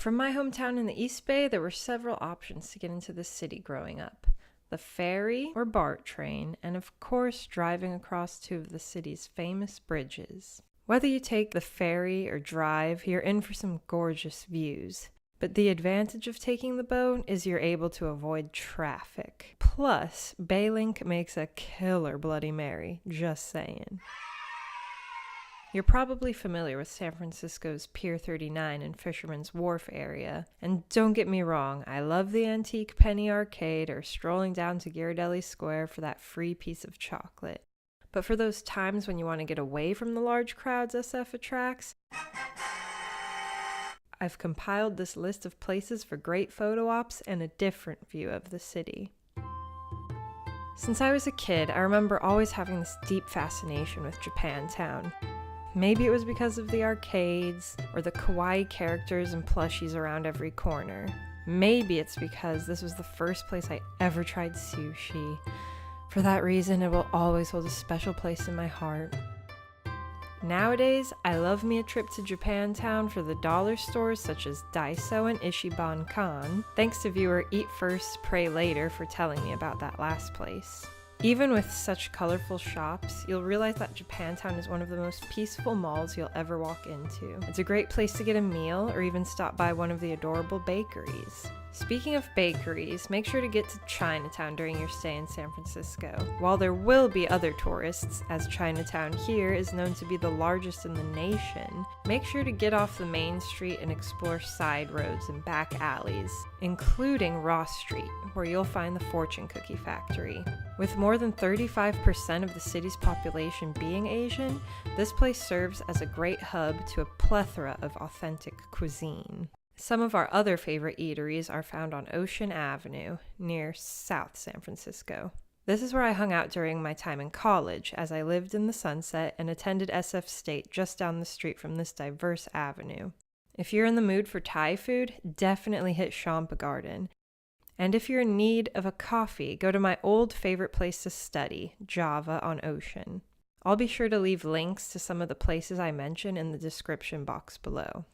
From my hometown in the East Bay, there were several options to get into the city growing up. The ferry or BART train, and of course driving across two of the city's famous bridges. Whether you take the ferry or drive, you're in for some gorgeous views. But the advantage of taking the boat is you're able to avoid traffic. Plus, Baylink makes a killer Bloody Mary, just saying. You're probably familiar with San Francisco's Pier 39 and Fisherman's Wharf area. And don't get me wrong, I love the antique penny arcade or strolling down to Ghirardelli Square for that free piece of chocolate. But for those times when you want to get away from the large crowds SF attracts, I've compiled this list of places for great photo ops and a different view of the city. Since I was a kid, I remember always having this deep fascination with Japantown. Maybe it was because of the arcades, or the kawaii characters and plushies around every corner. Maybe it's because this was the first place I ever tried sushi. For that reason, it will always hold a special place in my heart. Nowadays, I love me a trip to Japantown for the dollar stores such as Daiso and Ichiban-kan. Thanks to viewer Eat First, Pray Later for telling me about that last place. Even with such colorful shops, you'll realize that Japantown is one of the most peaceful malls you'll ever walk into. It's a great place to get a meal or even stop by one of the adorable bakeries. Speaking of bakeries, make sure to get to Chinatown during your stay in San Francisco. While there will be other tourists, as Chinatown here is known to be the largest in the nation, make sure to get off the main street and explore side roads and back alleys, including Ross Street, where you'll find the Fortune Cookie Factory. With more than 35% of the city's population being Asian, this place serves as a great hub to a plethora of authentic cuisine. Some of our other favorite eateries are found on Ocean Avenue, near South San Francisco. This is where I hung out during my time in college, as I lived in the Sunset and attended SF State just down the street from this diverse avenue. If you're in the mood for Thai food, definitely hit Samba Garden. And if you're in need of a coffee, go to my old favorite place to study, Java on Ocean. I'll be sure to leave links to some of the places I mention in the description box below.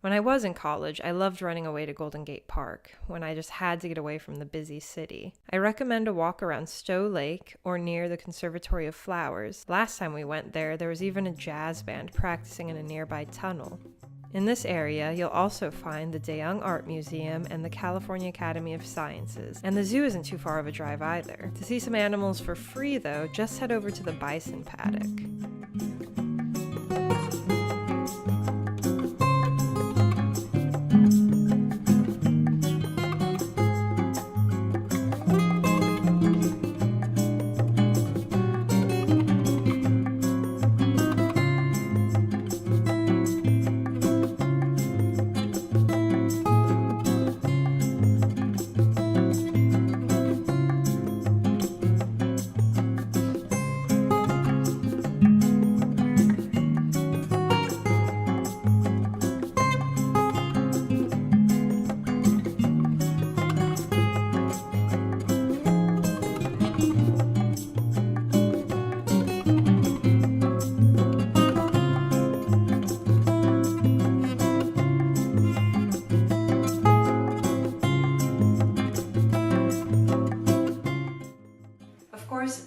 When I was in college, I loved running away to Golden Gate Park, when I just had to get away from the busy city. I recommend a walk around Stowe Lake or near the Conservatory of Flowers. Last time we went there was even a jazz band practicing in a nearby tunnel. In this area, you'll also find the De Young Art Museum and the California Academy of Sciences, and the zoo isn't too far of a drive either. To see some animals for free though, just head over to the bison paddock.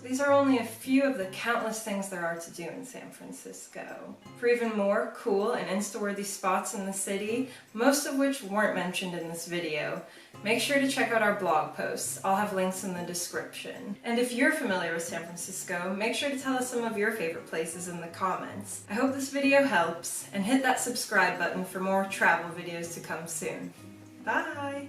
These are only a few of the countless things there are to do in San Francisco. For even more cool and Insta-worthy spots in the city, most of which weren't mentioned in this video, make sure to check out our blog posts. I'll have links in the description. And if you're familiar with San Francisco, make sure to tell us some of your favorite places in the comments. I hope this video helps, and hit that subscribe button for more travel videos to come soon. Bye!